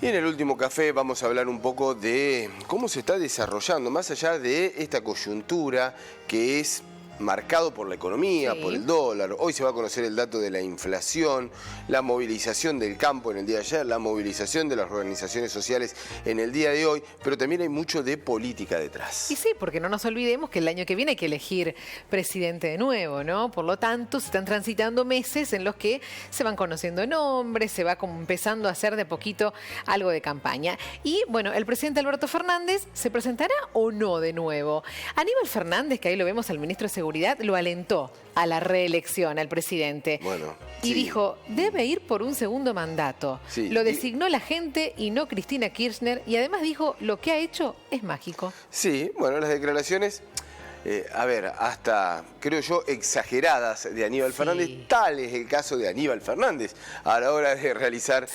Y en el último café vamos a hablar un poco de cómo se está desarrollando, más allá de esta coyuntura que es marcado por la economía, por el dólar. Hoy se va a conocer el dato de la inflación, la movilización del campo en el día de ayer, la movilización de las organizaciones sociales en el día de hoy, pero también hay mucho de política detrás. Y sí, porque no nos olvidemos que el año que viene hay que elegir presidente de nuevo, ¿no? Por lo tanto, se están transitando meses en los que se van conociendo nombres, se va como empezando a hacer de poquito algo de campaña. Y bueno, el presidente Alberto Fernández, ¿se presentará o no de nuevo? Aníbal Fernández, que ahí lo vemos al ministro de Seguridad, lo alentó a la reelección al presidente. Bueno, y dijo, debe ir por un segundo mandato. Sí. Lo designó la gente y no Cristina Kirchner. Y además dijo, lo que ha hecho es mágico. Sí, bueno, las declaraciones, a ver, hasta, creo yo, exageradas de Aníbal Fernández. Tal es el caso de Aníbal Fernández a la hora de realizar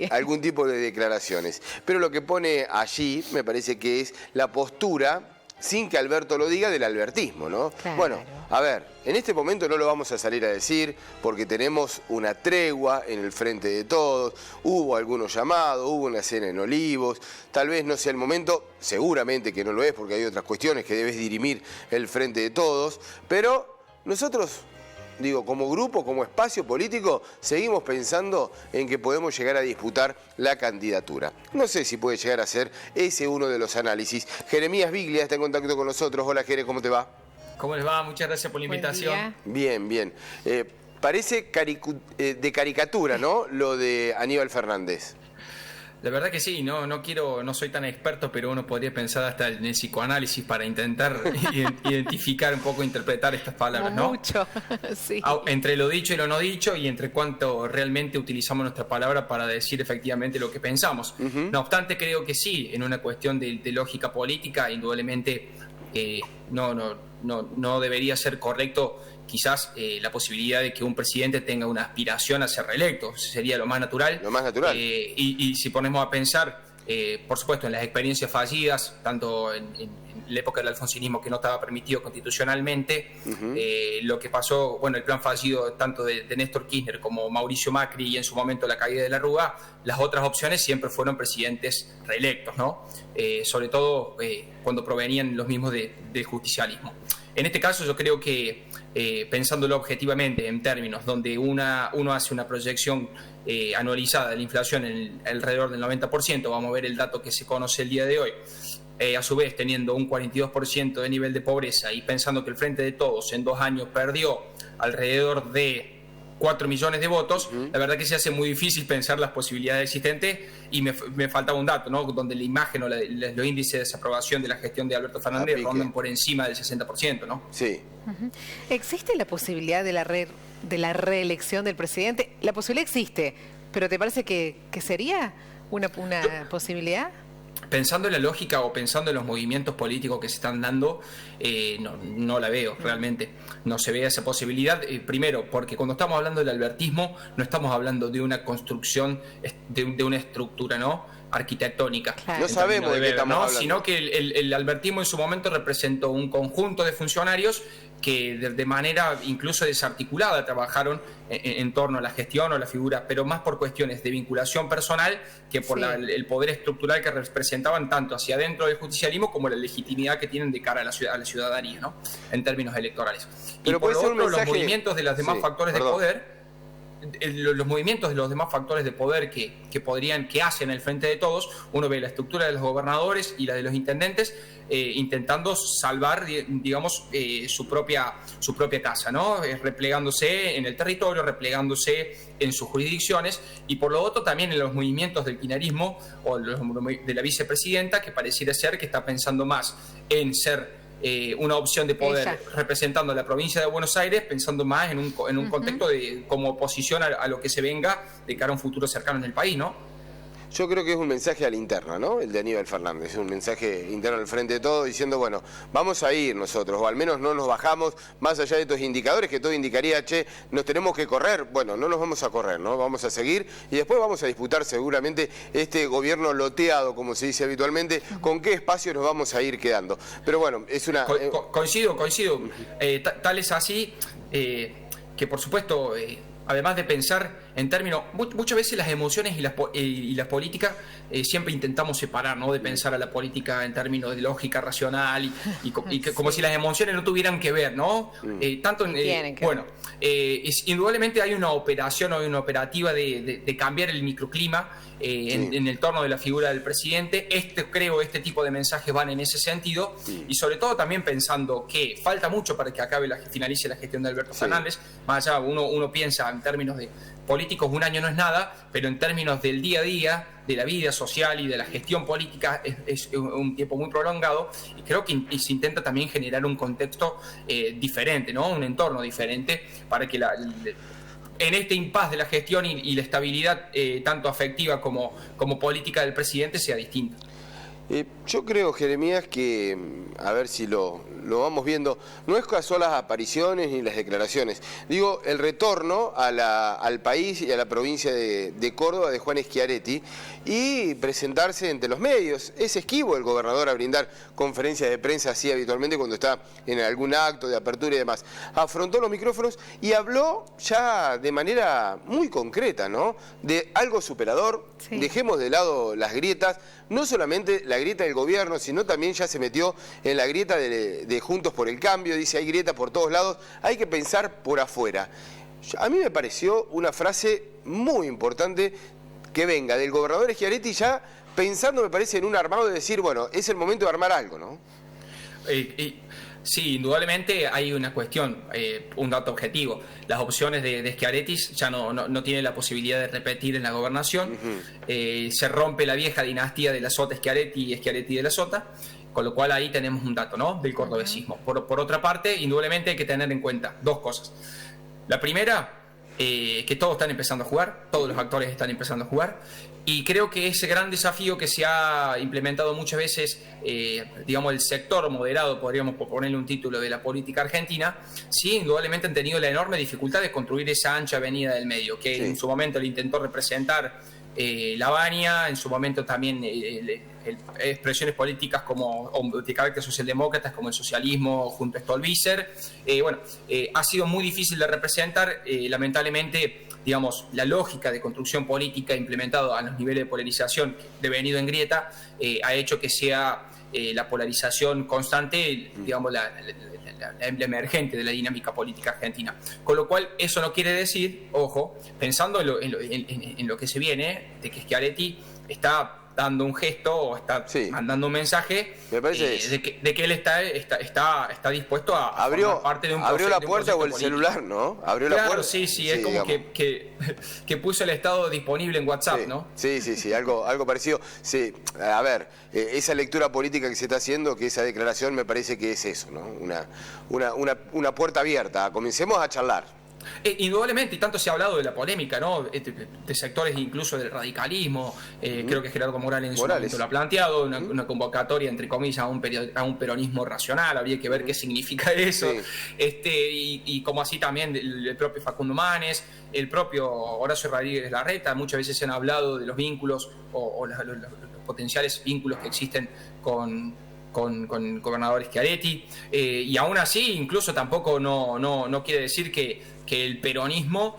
algún tipo de declaraciones. Pero lo que pone allí, me parece que es la postura, sin que Alberto lo diga, del albertismo, ¿no? Claro. Bueno, a ver, en este momento no lo vamos a salir a decir porque tenemos una tregua en el frente de todos, hubo algunos llamados, hubo una cena en Olivos, tal vez no sea el momento, seguramente que no lo es porque hay otras cuestiones que debes dirimir el frente de todos, pero nosotros, digo, como grupo, como espacio político, seguimos pensando en que podemos llegar a disputar la candidatura. No sé si puede llegar a ser ese uno de los análisis. Jeremías Biglia está en contacto con nosotros. Hola, Jere, ¿cómo te va? ¿Cómo les va? Muchas gracias por la invitación. Bien, bien. Parece de caricatura, ¿no? Lo de Aníbal Fernández. La verdad que sí, no soy tan experto, pero uno podría pensar hasta en el psicoanálisis para intentar identificar un poco, interpretar estas palabras, ¿no? Mucho, sí. Entre lo dicho y lo no dicho y entre cuánto realmente utilizamos nuestra palabra para decir efectivamente lo que pensamos. No obstante, creo que sí, en una cuestión de lógica política, indudablemente no debería ser correcto quizás la posibilidad de que un presidente tenga una aspiración a ser reelecto. Sería lo más natural. Lo más natural. Y si ponemos a pensar, por supuesto, en las experiencias fallidas, tanto en la época del alfonsinismo, que no estaba permitido constitucionalmente, lo que pasó, bueno, el plan fallido tanto de Néstor Kirchner como Mauricio Macri y en su momento la caída de la Rúa, las otras opciones siempre fueron presidentes reelectos, ¿no? Sobre todo cuando provenían los mismos del justicialismo. En este caso yo creo que, pensándolo objetivamente en términos donde uno hace una proyección anualizada de la inflación en alrededor del 90%, vamos a ver el dato que se conoce el día de hoy, a su vez teniendo un 42% de nivel de pobreza y pensando que el Frente de Todos en 2 años perdió alrededor de 4 millones de votos, la verdad que se hace muy difícil pensar las posibilidades existentes y me faltaba un dato, ¿no? Donde la imagen o los índices de desaprobación de la gestión de Alberto Fernández rondan por encima del 60%, ¿no? Sí. ¿Existe la posibilidad de la reelección del presidente? La posibilidad existe, pero ¿te parece que sería una posibilidad? Pensando en la lógica o pensando en los movimientos políticos que se están dando, no la veo realmente. No se ve esa posibilidad. Primero, porque cuando estamos hablando del albertismo, no estamos hablando de una construcción, de una estructura, ¿no?, arquitectónica. Claro. No sabemos de qué estamos hablando. Sino que el albertismo en su momento representó un conjunto de funcionarios que de manera incluso desarticulada trabajaron en torno a la gestión o la figura, pero más por cuestiones de vinculación personal que por el poder estructural que representaban tanto hacia adentro del justicialismo como la legitimidad que tienen de cara a la ciudadanía, ¿no?, en términos electorales. Pero y por otro, los movimientos de los demás factores de poder, los movimientos de los demás factores de poder que hacen el Frente de Todos, uno ve la estructura de los gobernadores y la de los intendentes intentando salvar, digamos, su propia casa, ¿no? Replegándose en el territorio, replegándose en sus jurisdicciones, y por lo otro también en los movimientos del kirchnerismo o de la vicepresidenta, que pareciera ser que está pensando más en ser una opción de poder representando a la provincia de Buenos Aires, pensando más en un contexto de como oposición a lo que se venga de cara a un futuro cercano en el país, ¿no? Yo creo que es un mensaje a la interna, ¿no? El de Aníbal Fernández, es un mensaje interno al frente de todo, diciendo, bueno, vamos a ir nosotros, o al menos no nos bajamos más allá de estos indicadores, que todo indicaría, che, nos tenemos que correr. Bueno, no nos vamos a correr, ¿no? Vamos a seguir y después vamos a disputar seguramente este gobierno loteado, como se dice habitualmente, con qué espacio nos vamos a ir quedando. Pero bueno, es una... Coincido. Tal es así que, por supuesto, además de pensar en términos, muchas veces las emociones y las políticas siempre intentamos separar, ¿no? De pensar a la política en términos de lógica racional y que, como si las emociones no tuvieran que ver, ¿no? Indudablemente hay una operación o una operativa de cambiar el microclima en el torno de la figura del presidente. Este tipo de mensajes van en ese sentido, y sobre todo también pensando que falta mucho para que finalice la gestión de Alberto Fernández. Más allá, uno piensa en términos de políticos, un año no es nada, pero en términos del día a día, de la vida social y de la gestión política, es un tiempo muy prolongado, y creo que se intenta también generar un contexto diferente, ¿no? Un entorno diferente para que en este impasse de la gestión y la estabilidad tanto afectiva como política del presidente sea distinta. Yo creo, Jeremías, que, a ver si lo vamos viendo, no es casual las apariciones ni las declaraciones. Digo, el retorno al país y a la provincia de Córdoba de Juan Schiaretti, y presentarse ante los medios. Es esquivo el gobernador a brindar conferencias de prensa así habitualmente cuando está en algún acto de apertura y demás. Afrontó los micrófonos y habló ya de manera muy concreta, ¿no? De algo superador. Sí. Dejemos de lado las grietas, no solamente la grieta del gobierno, sino también ya se metió en la grieta de Juntos por el Cambio. Dice, hay grieta por todos lados, hay que pensar por afuera. A mí me pareció una frase muy importante que venga del gobernador Schiaretti, ya pensando, me parece, en un armado de decir, bueno, es el momento de armar algo, ¿no? Sí, indudablemente hay una cuestión, un dato objetivo. Las opciones de Schiaretti ya no tienen la posibilidad de repetir en la gobernación. Se rompe la vieja dinastía de la Sota Schiaretti y Schiaretti de la Sota, con lo cual ahí tenemos un dato, ¿no? Del cordobesismo. Por otra parte, indudablemente hay que tener en cuenta dos cosas. La primera, que todos están empezando a jugar, todos los actores están empezando a jugar, y creo que ese gran desafío que se ha implementado muchas veces, digamos, el sector moderado, podríamos ponerle un título, de la política argentina, sí, indudablemente han tenido la enorme dificultad de construir esa ancha avenida del medio, que en su momento le intentó representar Lavagna, en su momento también expresiones políticas de carácter socialdemócratas como el socialismo junto a Stolbizer. Ha sido muy difícil de representar, lamentablemente. Digamos, la lógica de construcción política implementada a los niveles de polarización devenido en grieta ha hecho que sea la polarización constante, digamos, la emergente de la dinámica política argentina. Con lo cual, eso no quiere decir, ojo, pensando en lo que se viene, de que Schiaretti está dando un gesto o está mandando un mensaje, me parece de que él está dispuesto a formar parte de un proceso. Abrió la puerta o el celular, ¿no? Abrió la puerta. Sí, es como que puso el estado disponible en WhatsApp, ¿no? Sí, algo parecido. Sí, a ver, esa lectura política que se está haciendo, que esa declaración me parece que es eso, ¿no? Una puerta abierta. Comencemos a charlar. Indudablemente, y tanto se ha hablado de la polémica, ¿no? De sectores incluso del radicalismo. Creo que Gerardo Morales en su momento lo ha planteado, una convocatoria, entre comillas, a un peronismo racional. Habría que ver qué significa eso. Y como así también el propio Facundo Manes, el propio Horacio Rodríguez Larreta. Muchas veces se han hablado de los vínculos o los potenciales vínculos que existen con gobernador Schiaretti, y aún así incluso tampoco no quiere decir que el peronismo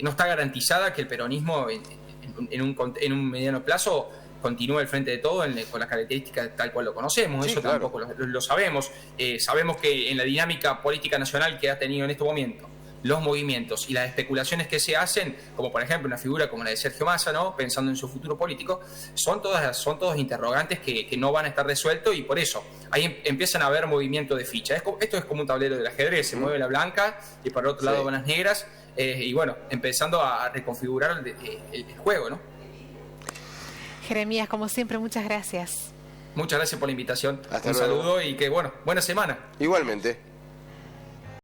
no está garantizada, que el peronismo en un mediano plazo continúe al frente de todo con las características tal cual lo conocemos. Eso claro. Tampoco lo sabemos. Sabemos que en la dinámica política nacional que ha tenido en este momento, los movimientos y las especulaciones que se hacen, como por ejemplo una figura como la de Sergio Massa, ¿no? Pensando en su futuro político, son todos interrogantes que no van a estar resueltos, y por eso ahí empiezan a haber movimiento de ficha. Esto es como un tablero del ajedrez, se mueve la blanca y por el otro lado van las negras, y bueno, empezando a reconfigurar el juego, ¿no? Jeremías, como siempre, muchas gracias. Muchas gracias por la invitación. Un saludo y que, buena semana. Igualmente.